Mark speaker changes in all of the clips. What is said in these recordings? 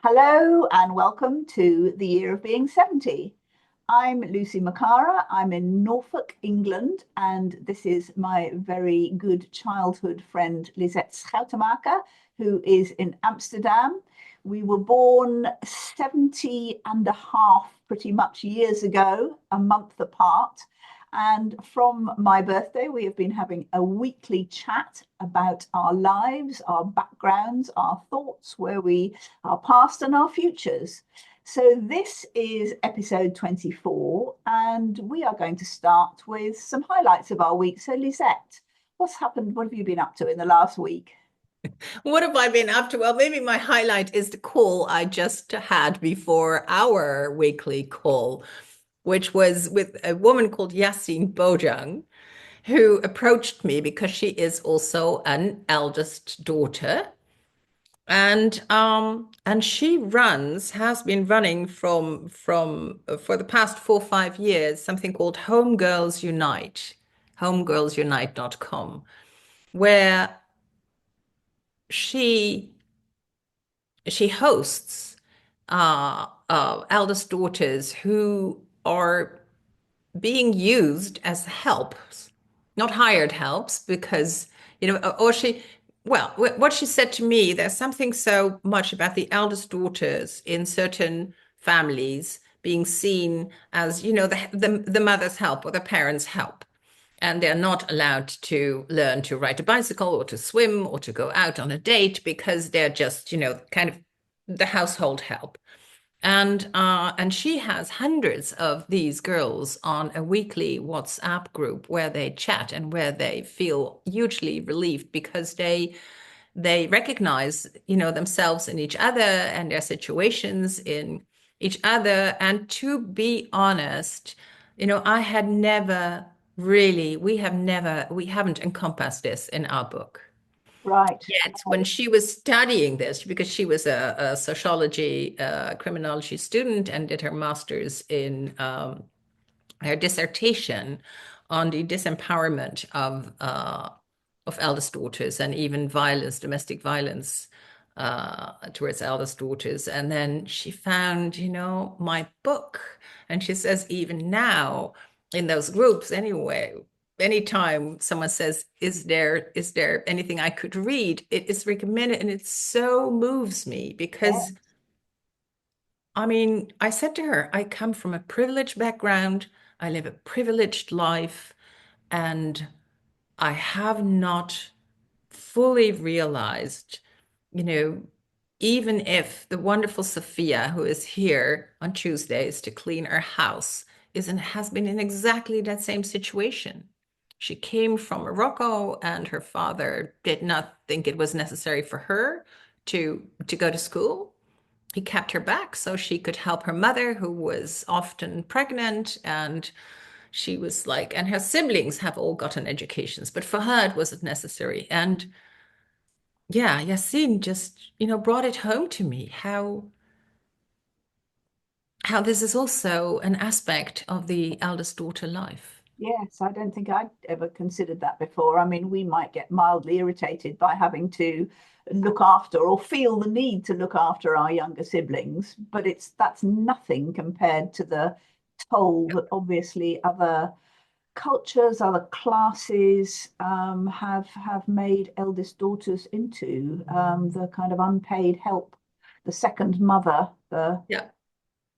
Speaker 1: Hello and welcome to the Year of Being 70. I'm Lucy McCarraher. I'm in Norfolk, England, and this is my very good childhood friend Lisette Schuitemaker, who is in Amsterdam. We were born 70 and a half pretty much years ago, a month apart. And from my birthday, we have been having a weekly chat about our lives, our backgrounds, our thoughts, our past and our futures. So this is episode 24, and we are going to start with some highlights of our week. So Lisette, what's happened? What have you been up to in the last week?
Speaker 2: What have I been up to? Well, maybe my highlight is the call I just had before our weekly call, which was with a woman called Yassine Bojang, who approached me because she is also an eldest daughter. And she has been running from for the past 4 or 5 years, something called Homegirls Unite, homegirlsunite.com, where she she hosts eldest daughters who are being used as helps, not hired helps, because, or what she said to me, there's something so much about the eldest daughters in certain families being seen as, the mother's help or the parents' help. And they're not allowed to learn to ride a bicycle or to swim or to go out on a date because they're just, kind of the household help. And she has hundreds of these girls on a weekly WhatsApp group where they chat and where they feel hugely relieved because they recognize, themselves in each other and their situations in each other. And to be honest, I had never really, we haven't encompassed this in our book.
Speaker 1: Right.
Speaker 2: Yet, when she was studying this, because she was a sociology, criminology student and did her master's in her dissertation on the disempowerment of eldest daughters and even violence, domestic violence towards eldest daughters. And then she found, my book, and she says even now in those groups anyway, anytime someone says, is there anything I could read, it is recommended, and it so moves me
Speaker 1: Yeah.
Speaker 2: because I mean, I said to her, I come from a privileged background, I live a privileged life, and I have not fully realized, you know, even if the wonderful Sophia, who is here on Tuesdays to clean our house, has been in exactly that same situation. She came from Morocco, and her father did not think it was necessary for her to go to school. He kept her back so she could help her mother, who was often pregnant, and she was like, and her siblings have all gotten educations, but for her it wasn't necessary. And yeah, Yassine just, brought it home to me how this is also an aspect of the eldest daughter life.
Speaker 1: Yes, I don't think I'd ever considered that before. I mean, we might get mildly irritated by having to look after or feel the need to look after our younger siblings, but that's nothing compared to the toll that obviously other cultures, other classes have made eldest daughters into the kind of unpaid help, the second mother, the
Speaker 2: Yeah.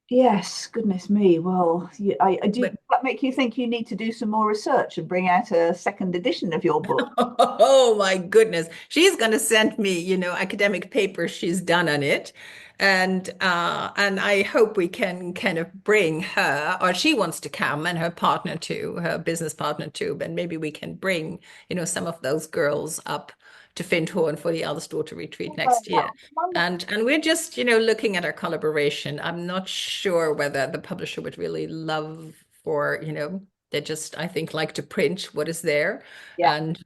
Speaker 1: Yes, goodness me. Well, I do
Speaker 2: But
Speaker 1: that make you think you need to do some more research and bring out a second edition of your book?
Speaker 2: oh my goodness. She's going to send me, academic papers she's done on it. And I hope we can kind of bring her, or she wants to come, and her partner too, her business partner too, but maybe we can bring, some of those girls up to Findhorn for the eldest daughter retreat
Speaker 1: Oh,
Speaker 2: next
Speaker 1: that
Speaker 2: year.
Speaker 1: wonderful.
Speaker 2: And we're just, looking at our collaboration. I'm not sure whether the publisher would really love for, they just, I think, like to print what is there.
Speaker 1: Yeah.
Speaker 2: And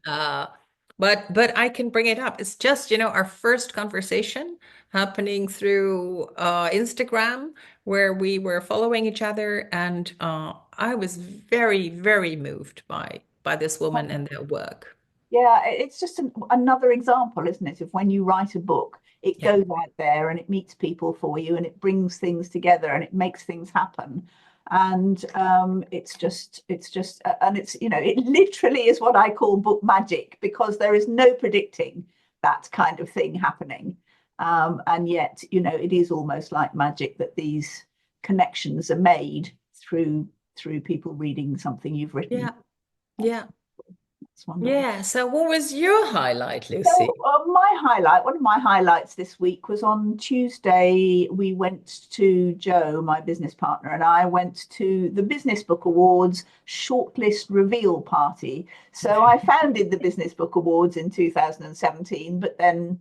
Speaker 2: but I can bring it up. It's just, our first conversation happening through Instagram, where we were following each other, and I was very, very moved by this woman and their work.
Speaker 1: Yeah, it's just another example, isn't it, of when you write a book, it
Speaker 2: Yeah.
Speaker 1: goes out there and it meets people for you and it brings things together and it makes things happen. And and it's, it literally is what I call book magic, because there is no predicting that kind of thing happening. And yet, it is almost like magic that these connections are made through people reading something you've written.
Speaker 2: Yeah. Yeah.
Speaker 1: It's wonderful.
Speaker 2: Yeah. So what was your highlight,
Speaker 1: So,
Speaker 2: Lucy?
Speaker 1: one of my highlights this week was on Tuesday. We went to Joe, my business partner, and I went to the Business Book Awards shortlist reveal party. So I founded the Business Book Awards in 2017, but then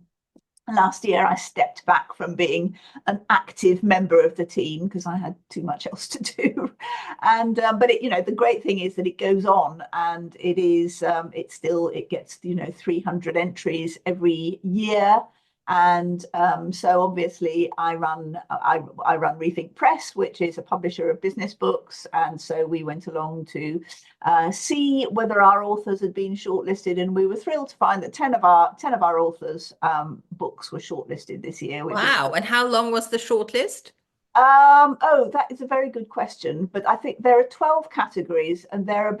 Speaker 1: last year I stepped back from being an active member of the team because I had too much else to do. And but the great thing is that it goes on, and it gets 300 entries every year. And so obviously I run Rethink Press, which is a publisher of business books, and so we went along to see whether our authors had been shortlisted, and we were thrilled to find that 10 of our authors' books were shortlisted this year, which is
Speaker 2: Wow. And how long was the shortlist?
Speaker 1: oh, that is a very good question. But I think there are 12 categories, and there are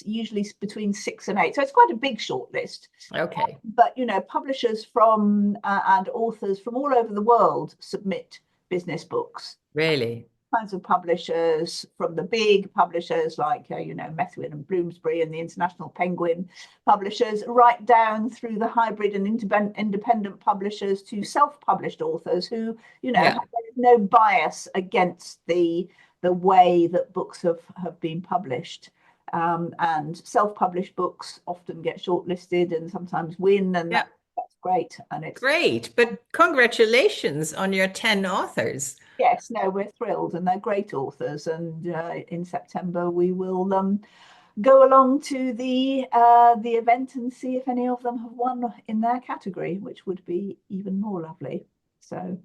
Speaker 1: usually between 6 and 8. So it's quite a big shortlist.
Speaker 2: Okay.
Speaker 1: But publishers from and authors from all over the world submit business books.
Speaker 2: Really?
Speaker 1: Kinds of publishers, from the big publishers like Methuen and Bloomsbury and the International Penguin publishers, right down through the hybrid and independent publishers to self-published authors who
Speaker 2: Yeah.
Speaker 1: have no bias against the way that books have been published. And self-published books often get shortlisted and sometimes win, and
Speaker 2: Yeah.
Speaker 1: that's great. And it's
Speaker 2: Great. But congratulations on your 10 authors.
Speaker 1: Yes, no, we're thrilled, and they're great authors. And in September, we will go along to the event and see if any of them have won in their category, which would be even more lovely. So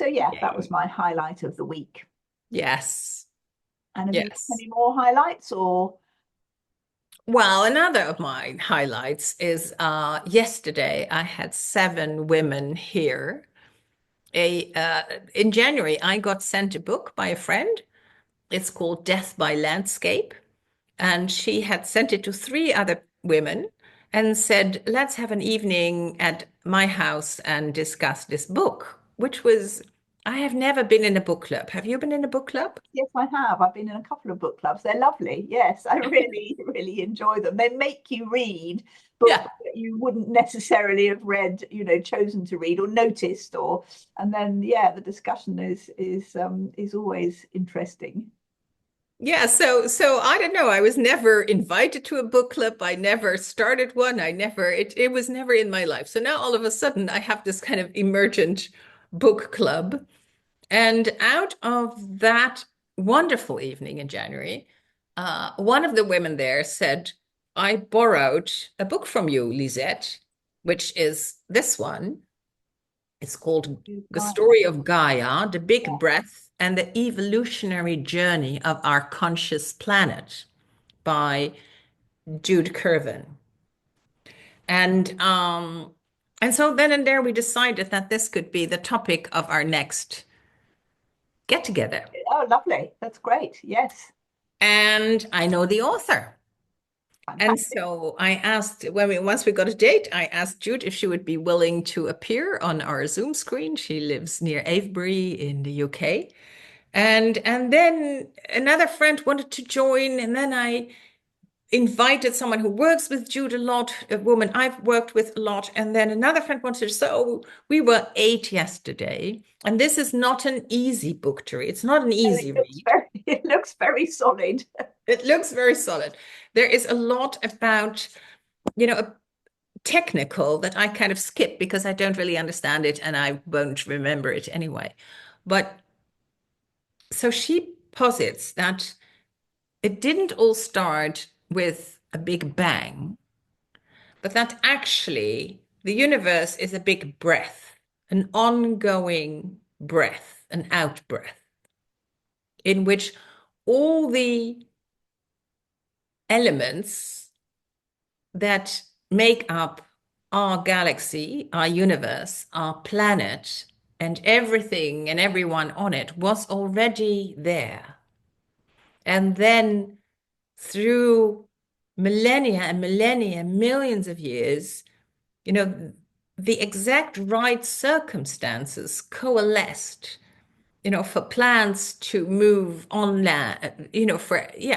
Speaker 1: yeah, that was
Speaker 2: Yay.
Speaker 1: my highlight of the week.
Speaker 2: Yes.
Speaker 1: And have you got
Speaker 2: Yes.
Speaker 1: any more highlights or?
Speaker 2: Well, another of my highlights is yesterday I had 7 women here. In January, I got sent a book by a friend. It's called Death by Landscape. And she had sent it to 3 other women and said, let's have an evening at my house and discuss this book, which was, I have never been in a book club. Have you been in a book club?
Speaker 1: Yes, I have. I've been in a couple of book clubs. They're lovely. Yes, I really, really enjoy them. They make you read books
Speaker 2: Yeah.
Speaker 1: that you wouldn't necessarily have read, chosen to read or noticed, and then yeah, the discussion is always interesting.
Speaker 2: Yeah, so I don't know. I was never invited to a book club. I never started one. It was never in my life. So now all of a sudden I have this kind of emergent book club. And out of that wonderful evening in January, one of the women there said, I borrowed a book from you, Lisette, which is this one. It's called The Story of Gaia, The Big
Speaker 1: Yeah,
Speaker 2: Breath, and the Evolutionary Journey of Our Conscious Planet by Jude Curvin. And and so then and there we decided that this could be the topic of our next get together.
Speaker 1: oh, lovely. That's great. Yes,
Speaker 2: And I know the author. And
Speaker 1: fantastic.
Speaker 2: so I asked once we got a date, I asked Jude if she would be willing to appear on our Zoom screen. She lives near Avebury in the UK. And then another friend wanted to join, and then I invited someone who works with Jude a lot, a woman I've worked with a lot, and then another friend wanted. So we were 8 yesterday, and this is not an easy book to read. It's not an
Speaker 1: And
Speaker 2: easy read.
Speaker 1: it looks very solid.
Speaker 2: It looks very solid. There is a lot about, a technical that I kind of skip because I don't really understand it and I won't remember it anyway. But so she posits that it didn't all start with a big bang, but that actually the universe is a big breath, an ongoing breath, an out breath, in which all the elements that make up our galaxy, our universe, our planet, and everything and everyone on it was already there. And then through millennia and millennia, millions of years, you know, the exact right circumstances coalesced, for plants to move on land,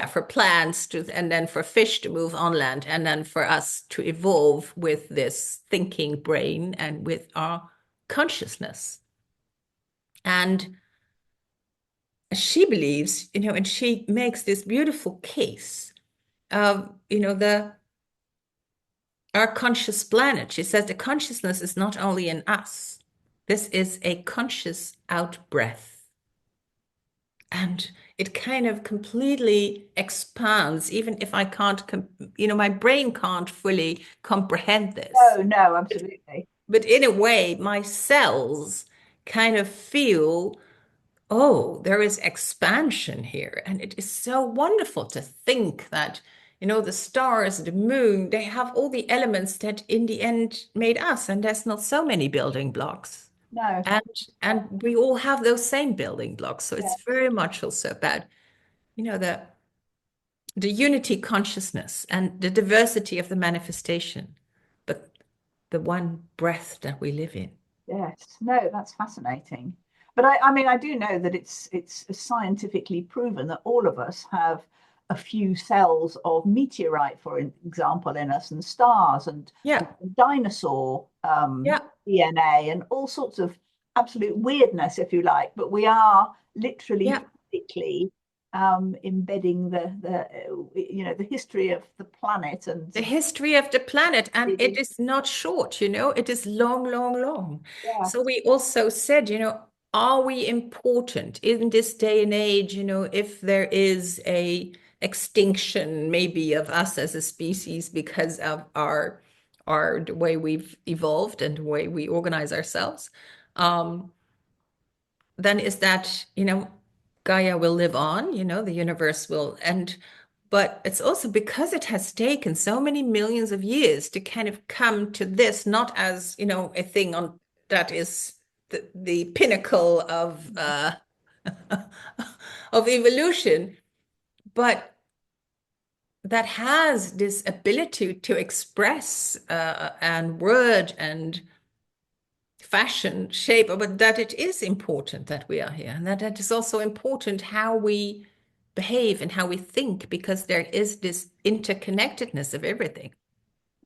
Speaker 2: for plants to, and then for fish to move on land, and then for us to evolve with this thinking brain and with our consciousness. And she believes, and she makes this beautiful case of, our conscious planet. She says the consciousness is not only in us. This is a conscious out breath. And it kind of completely expands, even if I can't, my brain can't fully comprehend this.
Speaker 1: Oh, no, absolutely.
Speaker 2: But in a way, my cells kind of feel, oh, there is expansion here. And it is so wonderful to think that, the stars, the moon, they have all the elements that in the end made us. And there's not so many building blocks.
Speaker 1: No.
Speaker 2: And we all have those same building blocks. So
Speaker 1: Yeah.
Speaker 2: it's very much also about, the unity consciousness and the diversity of the manifestation, but the one breath that we live in.
Speaker 1: Yes, no, that's fascinating. But I mean, I do know that it's scientifically proven that all of us have a few cells of meteorite, for example, in us, and stars
Speaker 2: Yeah,
Speaker 1: and dinosaur
Speaker 2: yeah,
Speaker 1: DNA and all sorts of absolute weirdness, if you like. But we are literally
Speaker 2: yeah.
Speaker 1: physically embedding the history of the planet and
Speaker 2: The history of the planet, and it
Speaker 1: really,
Speaker 2: is not short, it is long, long, long.
Speaker 1: yeah.
Speaker 2: So we also said, are we important in this day and age, if there is a extinction maybe of us as a species because of our the way we've evolved and the way we organize ourselves, then is that, Gaia will live on, the universe will, but it's also because it has taken so many millions of years to kind of come to this, not as, a thing on that is the pinnacle of of evolution, but that has this ability to express and word and fashion, shape, but that it is important that we are here, and that it is also important how we behave and how we think, because there is this interconnectedness of everything.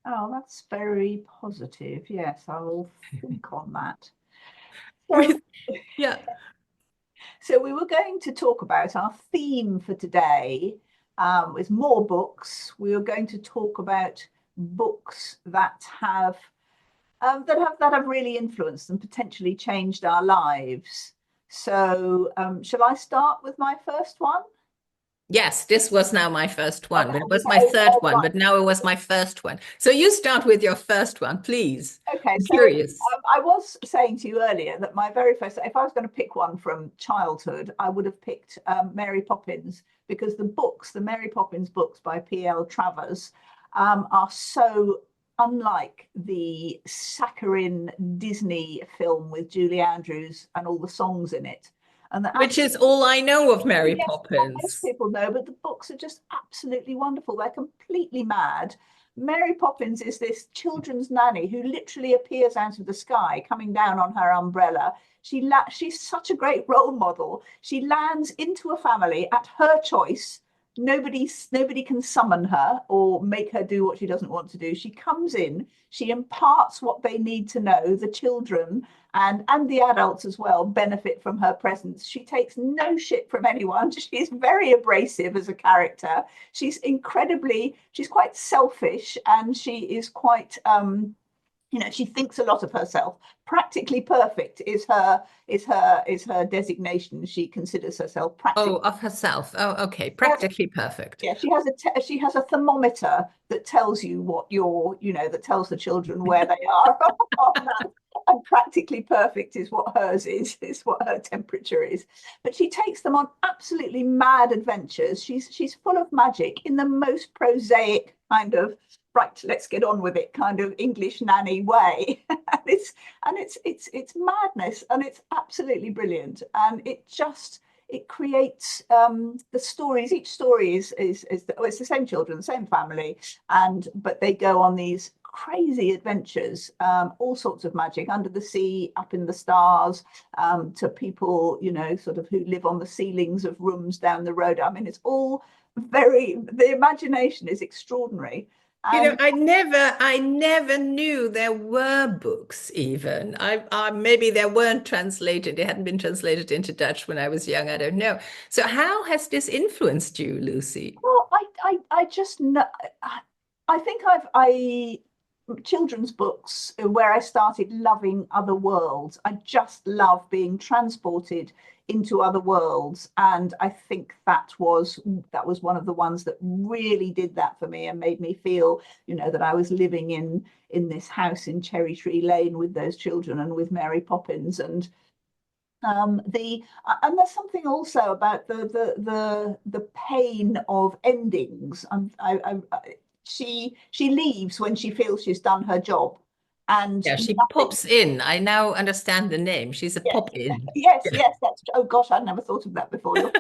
Speaker 1: Oh, that's very positive. Yes, I will think on that. So,
Speaker 2: With yeah,
Speaker 1: so we were going to talk about our theme for today with more books. We were going to talk about books that have really influenced and potentially changed our lives. So, shall I start with my first one?
Speaker 2: yes, this was now my first one, but it was my
Speaker 1: Okay,
Speaker 2: third one, but now it was my first one. So you start with your first one, please.
Speaker 1: okay.
Speaker 2: I'm
Speaker 1: So
Speaker 2: curious.
Speaker 1: I was saying to you earlier that my very first, if I was going to pick one from childhood, I would have picked Mary Poppins, because the Mary Poppins books by P.L. Travers, are so unlike the saccharine Disney film with Julie Andrews and all the songs in it. And that
Speaker 2: Which
Speaker 1: actually,
Speaker 2: is all I know of Mary
Speaker 1: yes, most
Speaker 2: Poppins.
Speaker 1: people know, but the books are just absolutely wonderful. They're completely mad. Mary Poppins is this children's nanny who literally appears out of the sky, coming down on her umbrella. She's such a great role model. She lands into a family at her choice. Nobody can summon her or make her do what she doesn't want to do. She comes in, she imparts what they need to know. The children and the adults as well benefit from her presence. She takes no shit from anyone. She's very abrasive as a character. She's quite selfish, and she is quite she thinks a lot of herself. Practically perfect is her designation. She considers herself
Speaker 2: Oh,
Speaker 1: practically.
Speaker 2: of herself. Oh, okay.
Speaker 1: Yes,
Speaker 2: Practically perfect.
Speaker 1: yeah, she has a thermometer that tells you what that tells the children where they are on that. And practically perfect is what hers is what her temperature is. But she takes them on absolutely mad adventures. She's full of magic in the most prosaic kind of right, let's get on with it kind of English nanny way. And it's madness, and it's absolutely brilliant. And it creates the stories. Each story it's the same children, the same family, and but they go on these crazy adventures, all sorts of magic under the sea, up in the stars, to people, sort of who live on the ceilings of rooms down the road. I mean, it's all the imagination is extraordinary. And
Speaker 2: I never knew there were books even. Maybe they weren't translated. They hadn't been translated into Dutch when I was young. I don't know. So how has this influenced you, Lucy?
Speaker 1: well, I just know. I think I children's books where I started loving other worlds. I just love being transported into other worlds, and I think that was one of the ones that really did that for me and made me feel, that I was living in this house in Cherry Tree Lane with those children and with Mary Poppins. And there's something also about the pain of endings. She leaves when she feels she's done her job, and
Speaker 2: Yeah, she
Speaker 1: nothing.
Speaker 2: pops in. I now understand the name. She's a
Speaker 1: Yes,
Speaker 2: pop in.
Speaker 1: yes, yes. That's, oh gosh, I'd never thought of that before.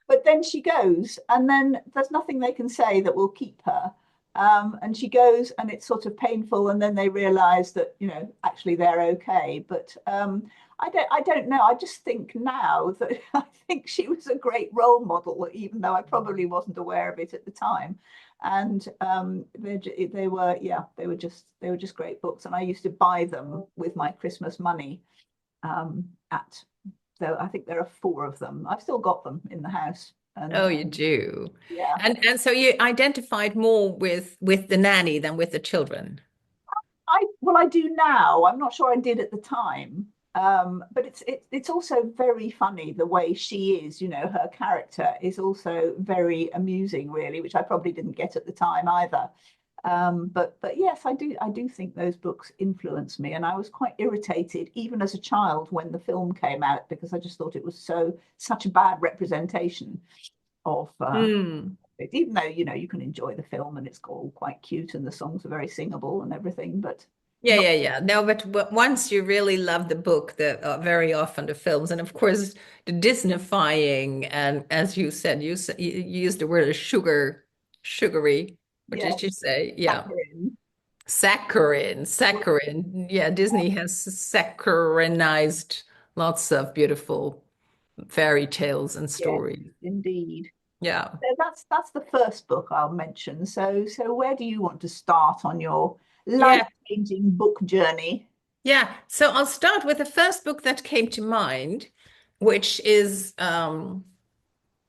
Speaker 1: But then she goes, and then there's nothing they can say that will keep her. And she goes, and it's sort of painful, and then they realise that actually they're okay. But I don't know. I just think now that I think she was a great role model, even though I probably wasn't aware of it at the time. And they were, yeah, they were just great books, and I used to buy them with my Christmas money. At So I think there are four of them. I've still got them in the house, and
Speaker 2: Oh, you do.
Speaker 1: yeah.
Speaker 2: And so you identified more with the nanny than with the children.
Speaker 1: I do now. I'm not sure I did at the time. But it's also very funny the way she is. Her character is also very amusing, really, which I probably didn't get at the time either. But yes, I do think those books influenced me, and I was quite irritated even as a child when the film came out, because I just thought it was such a bad representation of
Speaker 2: Hmm.
Speaker 1: it. Even though you can enjoy the film and it's all quite cute and the songs are very singable and everything, but
Speaker 2: Yeah,
Speaker 1: not.
Speaker 2: yeah, yeah. No, but once you really love the book, very often the films, and of course the Disneyfying, and as you said, you used the word sugary. What
Speaker 1: Yeah,
Speaker 2: did you say? Yeah,
Speaker 1: saccharine.
Speaker 2: saccharine. Yeah, Disney has saccharinized lots of beautiful fairy tales and
Speaker 1: Yes,
Speaker 2: stories.
Speaker 1: indeed.
Speaker 2: Yeah.
Speaker 1: So that's the first book I'll mention. So where do you want to start on your
Speaker 2: Yeah.
Speaker 1: life-changing book journey?
Speaker 2: Yeah. So I'll start with the first book that came to mind, which is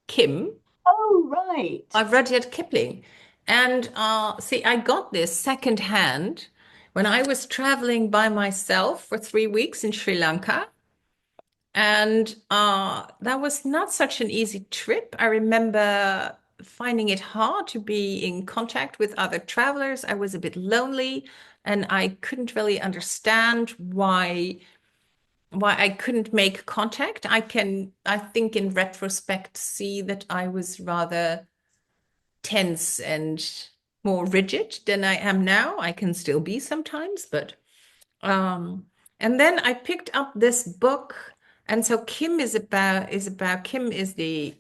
Speaker 2: Kim.
Speaker 1: Oh, right.
Speaker 2: I've read Rudyard Kipling. And see, I got this secondhand when I was traveling by myself for 3 weeks in Sri Lanka. And that was not such an easy trip. I remember finding it hard to be in contact with other travelers. I was a bit lonely, and I couldn't really understand why I couldn't make contact. I think in retrospect, see that I was rather tense and more rigid than I am now. I can still be sometimes, but um, and then I picked up this book, and so Kim is the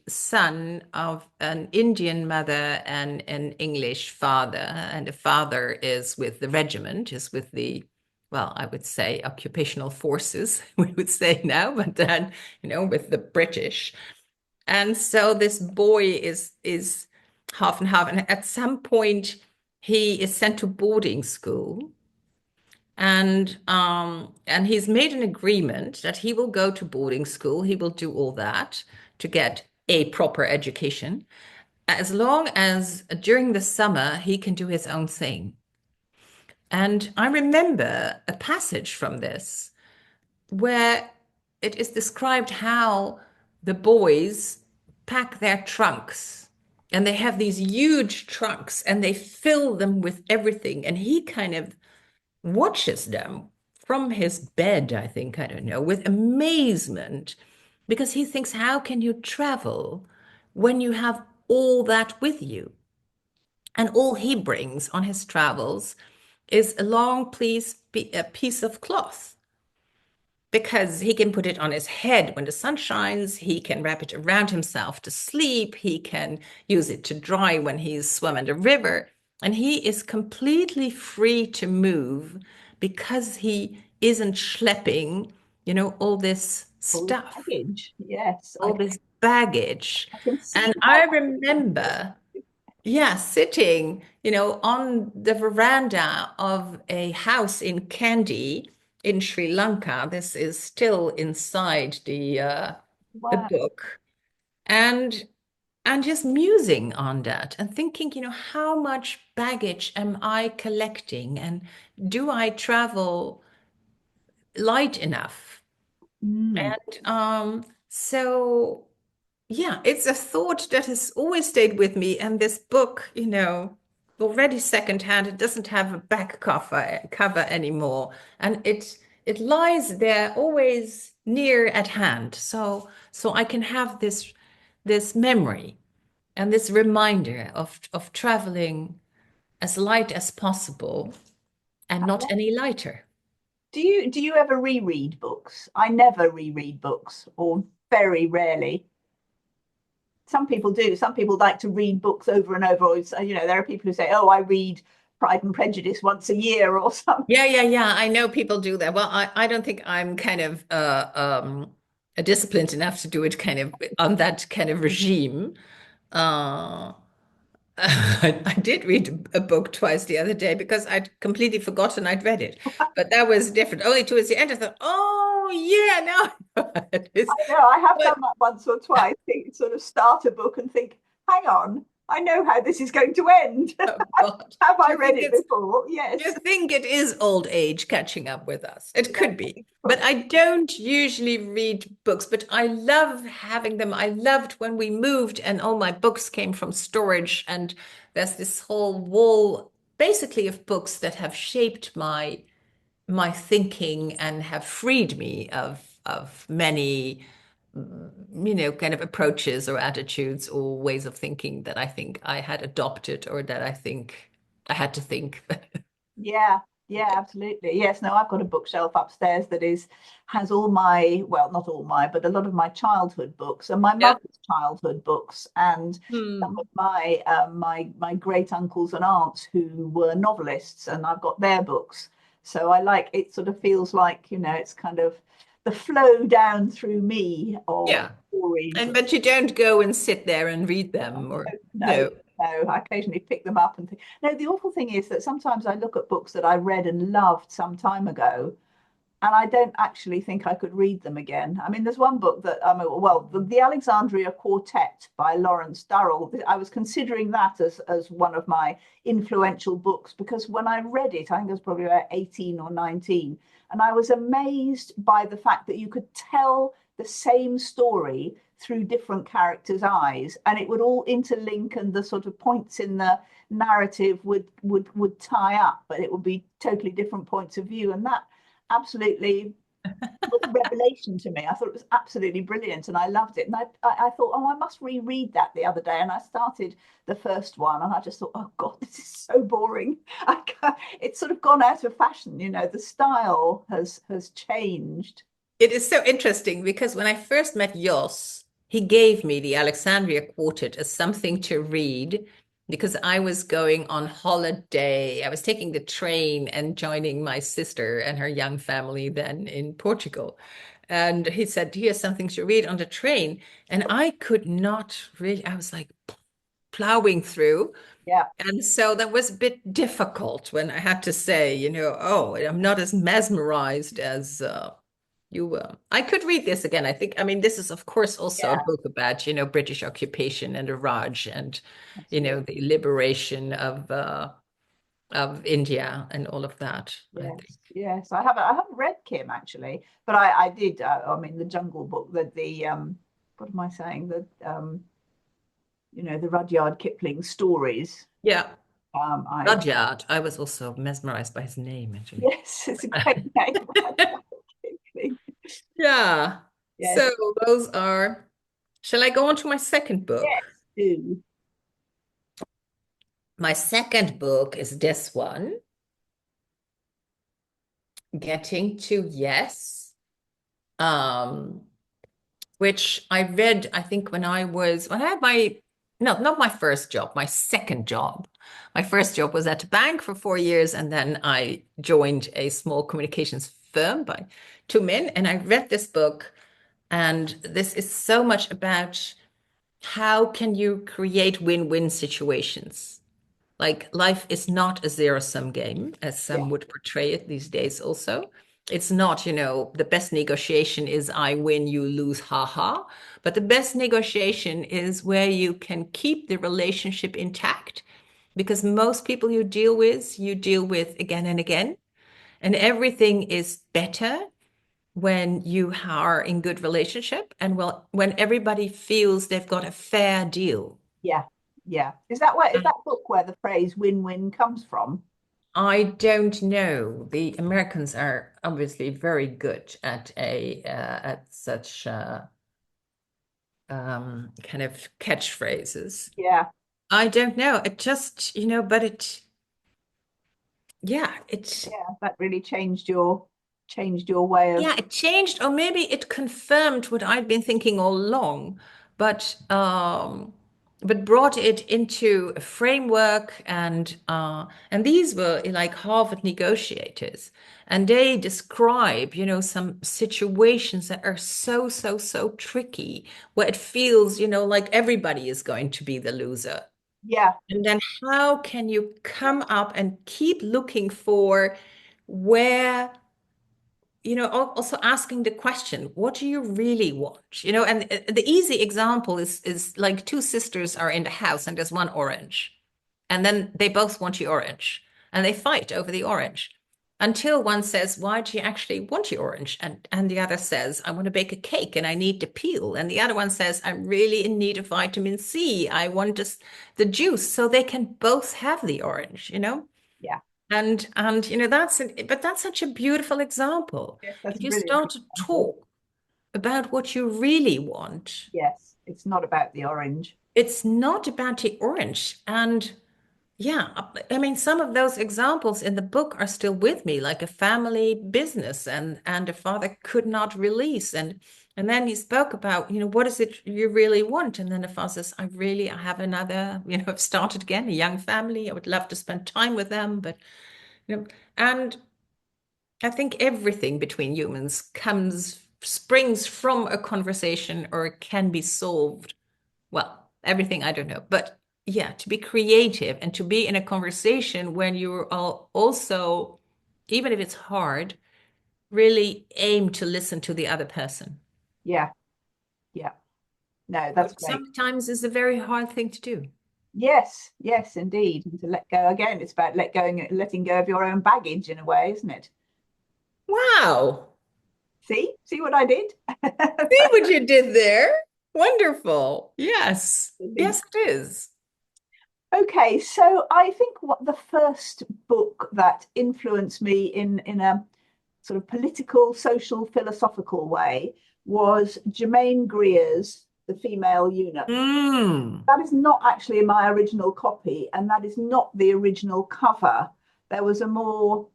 Speaker 2: son of an Indian mother and an English father, and the father is with the regiment, is with the, well, I would say occupational forces, we would say now, but then, with the British. And so this boy is half and half, and at some point he is sent to boarding school, and he's made an agreement that he will go to boarding school. He will do all that to get a proper education, as long as during the summer he can do his own thing. And I remember a passage from this where it is described how the boys pack their trunks, and they have these huge trunks and they fill them with everything. And he kind of watches them from his bed, I think, I don't know, with amazement, because he thinks, how can you travel when you have all that with you? And all he brings on his travels is a long a piece of cloth because he can put it on his head when the sun shines. He can wrap it around himself to sleep. He can use it to dry when he's swimming the river. And he is completely free to move because he isn't schlepping, all this
Speaker 1: All this
Speaker 2: stuff,
Speaker 1: baggage. Yes,
Speaker 2: all this baggage.
Speaker 1: I can see
Speaker 2: And
Speaker 1: how
Speaker 2: I
Speaker 1: that would be
Speaker 2: remember, yeah, sitting, on the veranda of a house in Kandy in Sri Lanka. This is still inside the
Speaker 1: wow.
Speaker 2: book. And just musing on that and thinking, how much baggage am I collecting? And do I travel light enough?
Speaker 1: Mm.
Speaker 2: And so yeah, it's a thought that has always stayed with me. And this book, already secondhand, it doesn't have a back cover anymore. And it lies there always near at hand. So I can have this memory and this reminder of traveling as light as possible and not any lighter.
Speaker 1: Do you ever reread books? I never reread books, or very rarely. Some people do. Some people like to read books over and over. Or, there are people who say, "Oh, I read Pride and Prejudice once a year," or something.
Speaker 2: Yeah, yeah, yeah. I know people do that. Well, I don't think I'm kind of disciplined enough to do it kind of on that kind of regime. Uh, I did read a book twice the other day because I'd completely forgotten I'd read it. But that was different. Only towards the end, I thought, oh, yeah, now I know what it is.
Speaker 1: I know I have
Speaker 2: But
Speaker 1: done that once or twice. Sort of start a book and think, "Hang on, I know how this is going to end.
Speaker 2: oh God,
Speaker 1: Have
Speaker 2: do
Speaker 1: I
Speaker 2: you
Speaker 1: read
Speaker 2: think
Speaker 1: it
Speaker 2: it's
Speaker 1: before?"
Speaker 2: do you
Speaker 1: Yes.
Speaker 2: think it is old age catching up with us? It
Speaker 1: Yes,
Speaker 2: could
Speaker 1: I
Speaker 2: be.
Speaker 1: think
Speaker 2: But
Speaker 1: probably.
Speaker 2: I don't usually read books, but I love having them. I loved when we moved and all my books came from storage, and there's this whole wall basically of books that have shaped my thinking and have freed me of many kind of approaches or attitudes or ways of thinking that I think I had adopted or that I think I had to think.
Speaker 1: Yeah, yeah, absolutely. Yes, no, I've got a bookshelf upstairs that has all my, well, not all my, but a lot of my childhood books and my
Speaker 2: Yeah.
Speaker 1: mother's childhood books and some
Speaker 2: Hmm.
Speaker 1: of my great uncles and aunts who were novelists, and I've got their books. So I like it. Sort of feels like, it's kind of the flow down through me of
Speaker 2: Yeah.
Speaker 1: stories.
Speaker 2: And but you don't go and sit there and read them or
Speaker 1: No,
Speaker 2: no.
Speaker 1: no, I occasionally pick them up and think. No, the awful thing is that sometimes I look at books that I read and loved some time ago, and I don't actually think I could read them again. I mean, there's one book that, well, the Alexandria Quartet by Lawrence Durrell. I was considering that as one of my influential books because when I read it, I think I was probably about 18 or 19, and I was amazed by the fact that you could tell the same story through different characters' eyes, and it would all interlink, and the sort of points in the narrative would tie up, but it would be totally different points of view, and that absolutely was a revelation to me. I thought it was absolutely brilliant and I loved it. And I thought, oh, I must reread that the other day. And I started the first one and I just thought, oh God, this is so boring. It's sort of gone out of fashion. The style has changed.
Speaker 2: It is so interesting because when I first met Jos, he gave me the Alexandria Quartet as something to read because I was going on holiday. I was taking the train and joining my sister and her young family then in Portugal. And he said, here's something to read on the train. And I could not really, I was like plowing through.
Speaker 1: Yeah.
Speaker 2: And so that was a bit difficult when I had to say, oh, I'm not as mesmerized as you will. I could read this again. I think, I mean, this is, of course, also a
Speaker 1: Yeah,
Speaker 2: book about, British occupation and the Raj and,
Speaker 1: absolutely.
Speaker 2: the liberation of India and all of that, I think.
Speaker 1: Yes, yes. I haven't read Kim actually, but I did. I mean, the Jungle Book. The what am I saying? The Rudyard Kipling stories.
Speaker 2: Yeah.
Speaker 1: I
Speaker 2: Rudyard. I was also mesmerized by his name, actually.
Speaker 1: Yes, it's a great name.
Speaker 2: Yeah.
Speaker 1: Yes,
Speaker 2: So those are, shall I go on to my second book?
Speaker 1: yes, do.
Speaker 2: My second book is this one, Getting to Yes, um, which I read, I think, when I had my, no, not my first job, my second job. My first job was at a bank for 4 years, and then I joined a small communications firm by two men, and I read this book, and this is so much about how can you create win-win situations. Like life is not a zero-sum game, as
Speaker 1: Yeah,
Speaker 2: some would portray it these days also. It's not, the best negotiation is I win, you lose, haha. But the best negotiation is where you can keep the relationship intact because most people you deal with again and again. And everything is better when you are in good relationship and well, when everybody feels they've got a fair deal.
Speaker 1: yeah, yeah. Is that book where the phrase win-win comes from?
Speaker 2: I don't know. The Americans are obviously very good at such kind of catchphrases.
Speaker 1: Yeah,
Speaker 2: I don't know. It just, but it
Speaker 1: yeah. That really changed your way of.
Speaker 2: yeah, it changed, or maybe it confirmed what I'd been thinking all along, but brought it into a framework, and these were like Harvard negotiators, and they describe, some situations that are so, so, so tricky, where it feels, like everybody is going to be the loser.
Speaker 1: Yeah,
Speaker 2: And then how can you come up and keep looking for where also asking the question, what do you really want? And the easy example is like two sisters are in the house and there's one orange, and then they both want the orange, and they fight over the orange until one says, why do you actually want the orange? And the other says, I want to bake a cake and I need the peel. And the other one says, I'm really in need of vitamin C. I want just the juice, so they can both have the orange.
Speaker 1: yeah.
Speaker 2: And but that's such a beautiful example.
Speaker 1: Yes, that's
Speaker 2: If
Speaker 1: a
Speaker 2: you
Speaker 1: brilliant
Speaker 2: start to
Speaker 1: example.
Speaker 2: talk about what you really want,
Speaker 1: Yes, it's not about the orange.
Speaker 2: it's not about the orange. And yeah, I mean, some of those examples in the book are still with me, like a family business and the father could not release. And then he spoke about, what is it you really want? And then the father says, I have another, I've started again, a young family. I would love to spend time with them, but and I think everything between humans springs from a conversation or can be solved. Well, everything, I don't know. But yeah, to be creative and to be in a conversation when you're all also, even if it's hard, really aim to listen to the other person.
Speaker 1: Yeah, yeah. No, that's
Speaker 2: Which
Speaker 1: great.
Speaker 2: sometimes is a very hard thing to do.
Speaker 1: Yes, yes, indeed. And to let go again, it's about letting go of your own baggage in a way, isn't it?
Speaker 2: Wow.
Speaker 1: See what I did?
Speaker 2: See what you did there? Wonderful. Yes. Yes, it is.
Speaker 1: Okay, so I think what the first book that influenced me in a sort of political, social, philosophical way was Germaine Greer's The Female Eunuch.
Speaker 2: Mm.
Speaker 1: That is not actually my original copy, and that is not the original cover. There was a more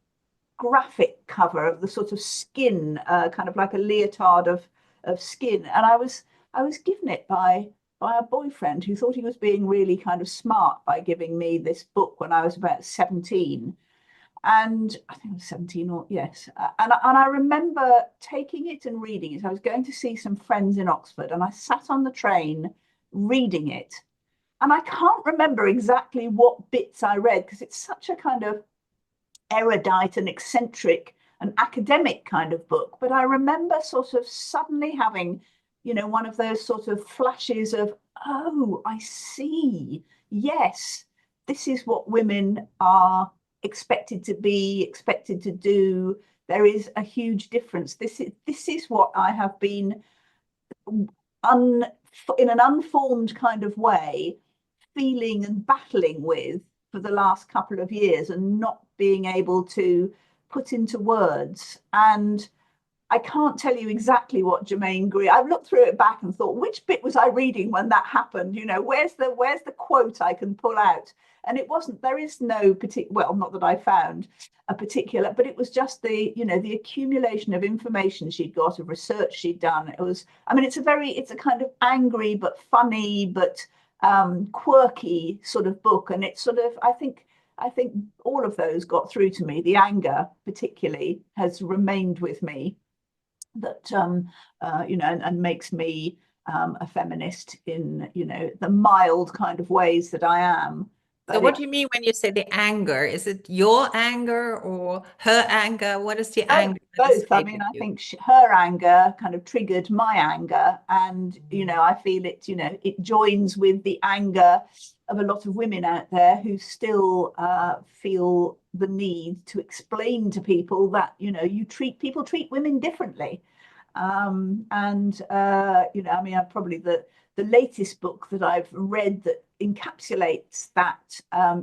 Speaker 1: graphic cover of the sort of skin, kind of like a leotard of skin, and I was given it by a boyfriend who thought he was being really kind of smart by giving me this book when I was about 17. And I think I was 17 or yes. And I remember taking it and reading it. I was going to see some friends in Oxford and I sat on the train reading it. And I can't remember exactly what bits I read because it's such a kind of erudite and eccentric and academic kind of book. But I remember sort of suddenly having, one of those sort of flashes of, oh, I see. Yes, this is what women are expected to be, expected to do. There is a huge difference. This is what I have been un, in an unformed kind of way feeling and battling with for the last couple of years and not being able to put into words. And I can't tell you exactly what Germaine Greer. I've looked through it back and thought, which bit was I reading when that happened? You know, where's the quote I can pull out? And it wasn't. There is no particular. Well, not that I found a particular, but it was just the accumulation of information she'd got, of research she'd done. It was. I mean, it's a kind of angry but funny but quirky sort of book, and it's sort of. I think all of those got through to me. The anger, particularly, has remained with me that and makes me a feminist in the mild kind of ways that I am.
Speaker 2: So
Speaker 1: But
Speaker 2: what
Speaker 1: it
Speaker 2: do you mean when you say the anger? Is it your anger or her anger? What is the
Speaker 1: both,
Speaker 2: anger that has
Speaker 1: both. I
Speaker 2: stayed
Speaker 1: mean,
Speaker 2: with
Speaker 1: I
Speaker 2: you?
Speaker 1: think her anger kind of triggered my anger, and I feel it joins with the anger of a lot of women out there who still feel the need to explain to people that people treat women differently. And I mean, I've probably the latest book that I've read that encapsulates that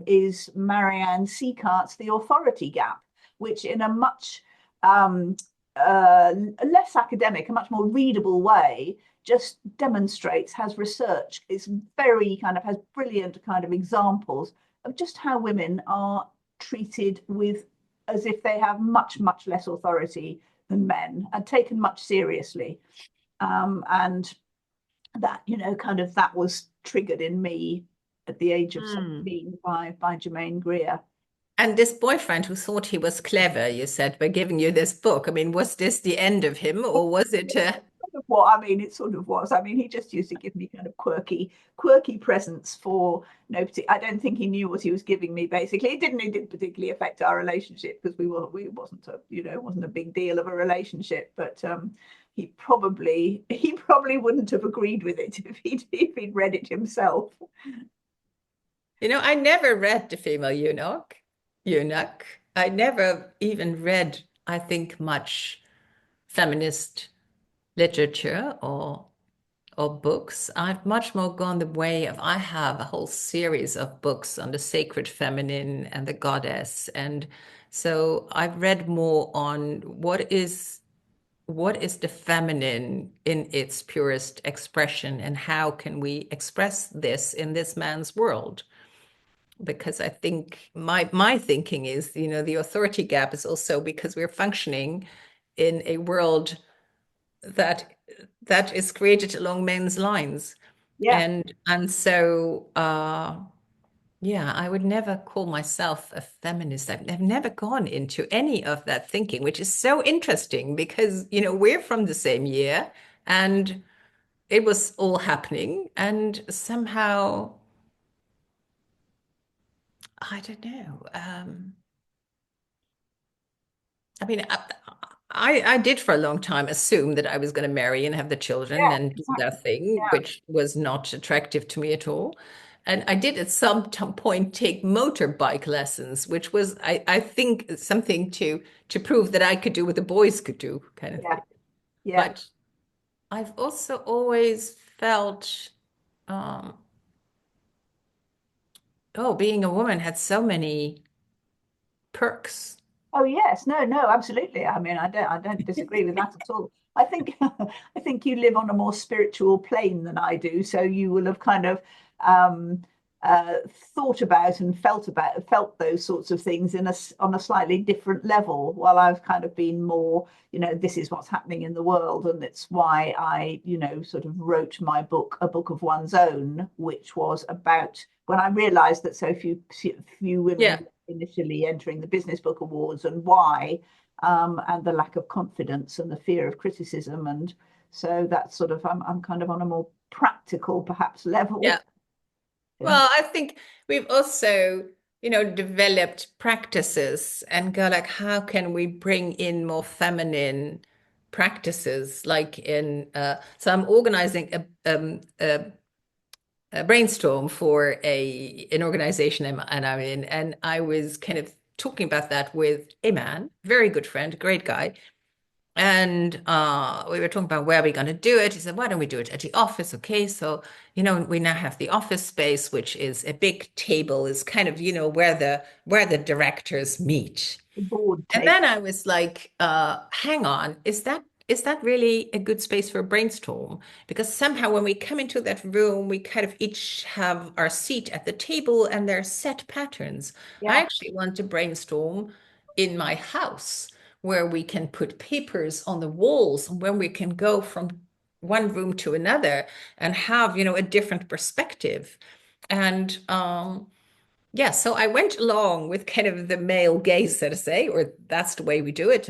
Speaker 1: is Marianne Siekart's The Authority Gap, which in a much less academic, a much more readable way, just demonstrates, has research, is very kind of has brilliant kind of examples of just how women are treated with as if they have much, much less authority than men and taken much seriously. And that, kind of that was triggered in me at the age of
Speaker 2: Hmm.
Speaker 1: 17 by Germaine Greer.
Speaker 2: And this boyfriend who thought he was clever, you said, by giving you this book. I mean, was this the end of him or was it
Speaker 1: Sort of what I mean, it sort of was. I mean, he just used to give me kind of quirky presents for I don't think he knew what he was giving me. Basically, it didn't particularly affect our relationship because we wasn't it wasn't a big deal of a relationship. But he probably wouldn't have agreed with it if he'd read it himself.
Speaker 2: I never read The Female Eunuch. I never even read, I think, much feminist literature or books. I've much more gone the way of I have a whole series of books on the sacred feminine and the goddess. And so I've read more on what is the feminine in its purest expression and how can we express this in this man's world? Because I think my thinking is, the authority gap is also because we're functioning in a world that that is created along men's lines.
Speaker 1: Yeah.
Speaker 2: And so yeah, I would never call myself a feminist. I've never gone into any of that thinking, which is so interesting because, we're from the same year and it was all happening. And somehow, I don't know. I mean, I did for a long time assume that I was going to marry and have the children
Speaker 1: Yeah,
Speaker 2: and do that
Speaker 1: exactly.
Speaker 2: thing,
Speaker 1: Yeah.
Speaker 2: which was not attractive to me at all. And I did at some point take motorbike lessons, which was, I think, something to prove that I could do what the boys could do, kind of
Speaker 1: Yeah.
Speaker 2: thing.
Speaker 1: Yeah.
Speaker 2: But I've also always felt, um, oh, being a woman had so many perks.
Speaker 1: Oh yes, no, absolutely. I mean, I don't disagree with that at all. I think I think you live on a more spiritual plane than I do, so you will have kind of um, thought about and felt those sorts of things on a slightly different level. While I've kind of been more, this is what's happening in the world, and it's why I, sort of wrote my book, A Book of One's Own, which was about when I realised that so few women
Speaker 2: Yeah.
Speaker 1: initially entering the Business Book Awards and why, and the lack of confidence and the fear of criticism. And so that's sort of, I'm kind of on a more practical, perhaps,
Speaker 2: Yeah.
Speaker 1: level. Yeah.
Speaker 2: Well, I think we've also, developed practices and go like, how can we bring in more feminine practices? Like so I'm organizing a brainstorm for an organization and I'm in, and I was kind of talking about that with a man, very good friend, great guy. And we were talking about where we're going to do it. He said, why don't we do it at the office? Okay, so, we now have the office space, which is a big table, is kind of, where the directors meet.
Speaker 1: The board
Speaker 2: And
Speaker 1: tape.
Speaker 2: then I was like, hang on, is that is that really a good space for a brainstorm? Because somehow when we come into that room, we kind of each have our seat at the table and there are set patterns. I
Speaker 1: Yeah,
Speaker 2: actually want to brainstorm in my house where we can put papers on the walls and when we can go from one room to another and have, a different perspective. And yeah, so I went along with kind of the male gaze, so to say, or that's the way we do it,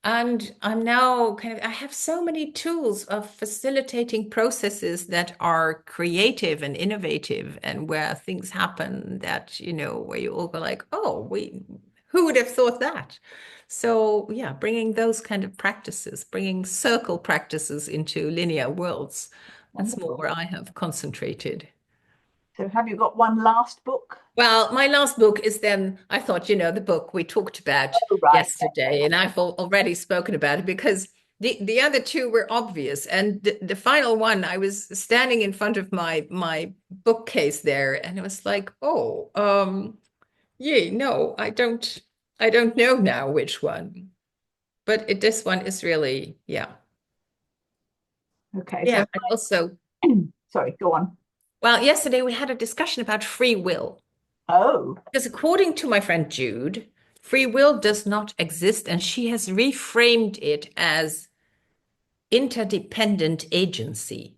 Speaker 2: And I'm now I have so many tools of facilitating processes that are creative and innovative and where things happen that, where you all go like, oh, who would have thought that? So yeah, bringing those kind of practices, bringing circle practices into linear worlds, that's more
Speaker 1: wonderful.
Speaker 2: where I have concentrated.
Speaker 1: So have you got one last book?
Speaker 2: Well, my last book is then, I thought, the book we talked about
Speaker 1: Oh, right.
Speaker 2: yesterday, and I've already spoken about it because the other two were obvious. And the final one, I was standing in front of my bookcase there, and it was like, oh, yeah, no, I don't know now which one. But this one is really, yeah.
Speaker 1: Okay,
Speaker 2: Yeah.
Speaker 1: so
Speaker 2: And also,
Speaker 1: sorry, go on.
Speaker 2: well, yesterday we had a discussion about free will.
Speaker 1: Oh,
Speaker 2: Because according to my friend Jude, free will does not exist, and she has reframed it as interdependent agency.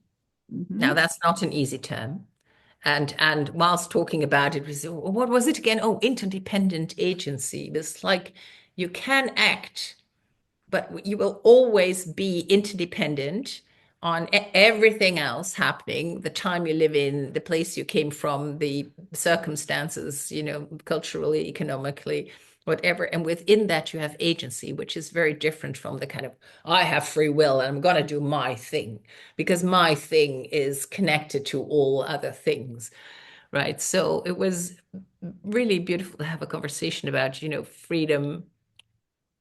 Speaker 2: Now,
Speaker 1: hmm,
Speaker 2: that's not an easy term. And whilst talking about it, we said, "Oh, what was it again? Oh, interdependent agency. It's like you can act but you will always be interdependent on everything else happening, the time you live in, the place you came from, the circumstances, culturally, economically, whatever. And within that, you have agency, which is very different from the kind of, I have free will and I'm going to do my thing because my thing is connected to all other things. Right. So it was really beautiful to have a conversation about, freedom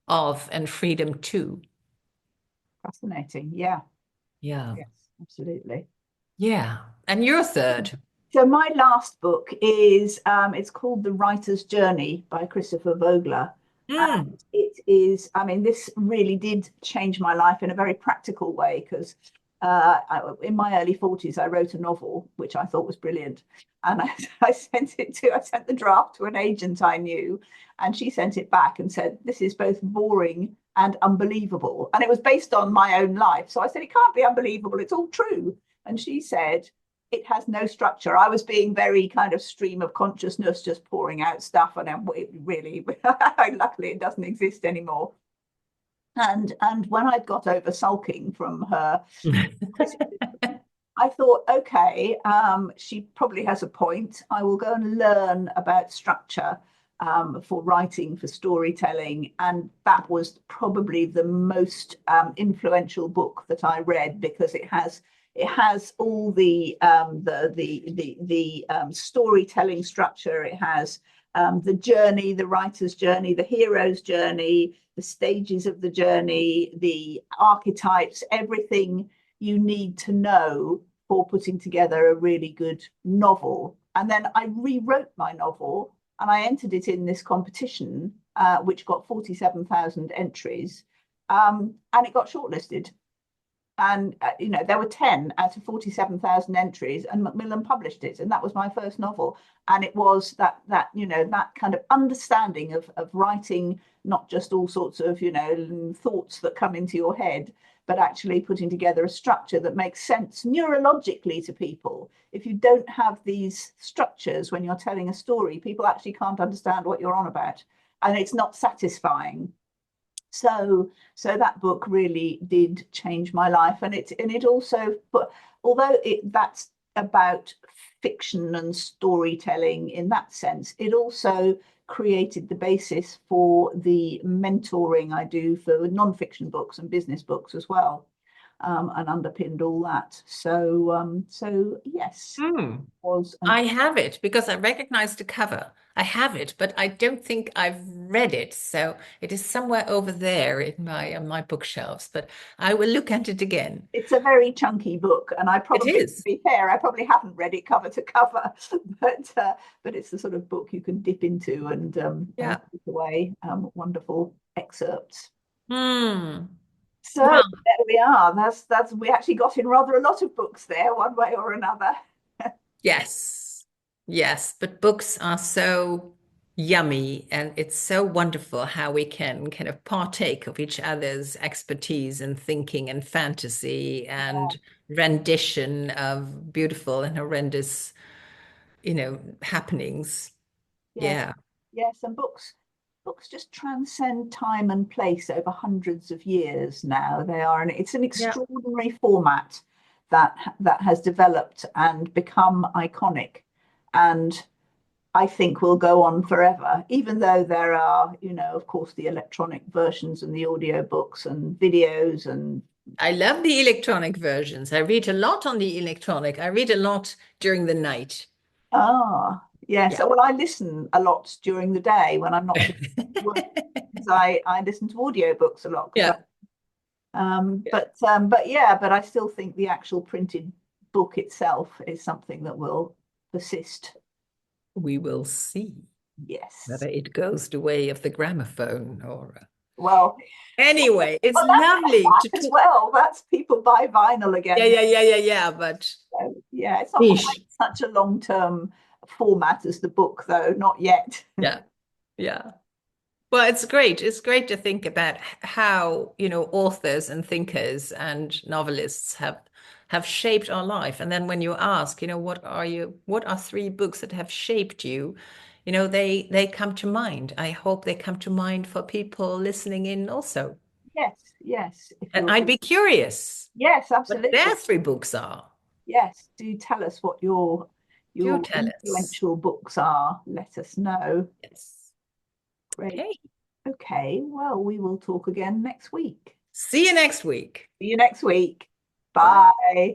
Speaker 2: of and freedom to.
Speaker 1: fascinating. Yeah,
Speaker 2: Yeah.
Speaker 1: yes, absolutely.
Speaker 2: Yeah. And your third.
Speaker 1: So my last book is it's called The Writer's Journey by Christopher Vogler.
Speaker 2: Mm.
Speaker 1: And it is, I mean, this really did change my life in a very practical way because in my early 40s, I wrote a novel, which I thought was brilliant. And I sent the draft to an agent I knew, and she sent it back and said, this is both boring and unbelievable. And it was based on my own life. So I said, it can't be unbelievable. It's all true. And she said, it has no structure. I was being very kind of stream of consciousness, just pouring out stuff, and it really, luckily, it doesn't exist anymore. And when I got over sulking from her criticism, I thought, okay, she probably has a point. I will go and learn about structure for writing, for storytelling, and that was probably the most influential book that I read because it has all the storytelling structure. It has the journey, the writer's journey, the hero's journey, the stages of the journey, the archetypes, everything you need to know for putting together a really good novel. And then I rewrote my novel and I entered it in this competition, which got 47,000 entries, and it got shortlisted. And there were 10 out of 47,000 entries, and Macmillan published it, and that was my first novel. And it was that kind of understanding of writing, not just all sorts of thoughts that come into your head, but actually putting together a structure that makes sense neurologically to people. If you don't have these structures when you're telling a story, people actually can't understand what you're on about, and it's not satisfying. So that book really did change my life, and it also, but although that's about fiction and storytelling in that sense, it also created the basis for the mentoring I do for non-fiction books and business books as well, and underpinned all that. So yes,
Speaker 2: Mm.
Speaker 1: was an
Speaker 2: I have it because I recognize the cover. I have it, but I don't think I've read it. So it is somewhere over there in my bookshelves, but I will look at it again.
Speaker 1: it's a very chunky book, and
Speaker 2: It
Speaker 1: to
Speaker 2: is.
Speaker 1: be fair, I probably haven't read it cover to cover, but it's the sort of book you can dip into and
Speaker 2: Yeah.
Speaker 1: take away wonderful excerpts.
Speaker 2: Hmm.
Speaker 1: So
Speaker 2: Well,
Speaker 1: there we are. That's we actually got in rather a lot of books there, one way or another.
Speaker 2: yes, yes, but books are so yummy, and it's so wonderful how we can kind of partake of each other's expertise and thinking and fantasy and rendition of beautiful and horrendous, happenings.
Speaker 1: Yes,
Speaker 2: Yeah.
Speaker 1: yes, and books just transcend time and place over hundreds of years now. They are, and it's an
Speaker 2: Yeah.
Speaker 1: extraordinary format that has developed and become iconic, and I think will go on forever, even though there are, of course, the electronic versions and the audio books and videos and
Speaker 2: I love the electronic versions. I read a lot on the electronic. I read a lot during the night.
Speaker 1: yeah.
Speaker 2: Yeah.
Speaker 1: So well, I listen a lot during the day when I'm not doing work, because I listen to audiobooks a lot because
Speaker 2: Yeah. Yeah.
Speaker 1: but yeah, but I still think the actual printed book itself is something that will persist.
Speaker 2: We will see
Speaker 1: Yes.
Speaker 2: whether it goes the way of the gramophone or.
Speaker 1: Well,
Speaker 2: Anyway, it's
Speaker 1: well, that's come
Speaker 2: lovely to
Speaker 1: back as
Speaker 2: talk.
Speaker 1: well. That's people buy vinyl
Speaker 2: Yeah,
Speaker 1: again.
Speaker 2: yeah, yeah, yeah, yeah. But
Speaker 1: So, yeah, it's not quite
Speaker 2: niche.
Speaker 1: such a long-term format as the book, though, not yet.
Speaker 2: Yeah, yeah. Well, it's great. It's great to think about how, authors and thinkers and novelists have shaped our life. And then when you ask, what are three books that have shaped you? They come to mind. I hope they come to mind for people listening in also.
Speaker 1: Yes, yes. If
Speaker 2: And
Speaker 1: you're,
Speaker 2: I'd be curious
Speaker 1: yes,
Speaker 2: what
Speaker 1: absolutely.
Speaker 2: their three books are.
Speaker 1: Yes, do tell us what
Speaker 2: Do
Speaker 1: your
Speaker 2: tell us.
Speaker 1: influential books are. Let us know.
Speaker 2: Yes.
Speaker 1: Great.
Speaker 2: Okay.
Speaker 1: Okay, well, we will talk again next week.
Speaker 2: See you next week.
Speaker 1: See you next week.
Speaker 2: Bye.
Speaker 1: Bye.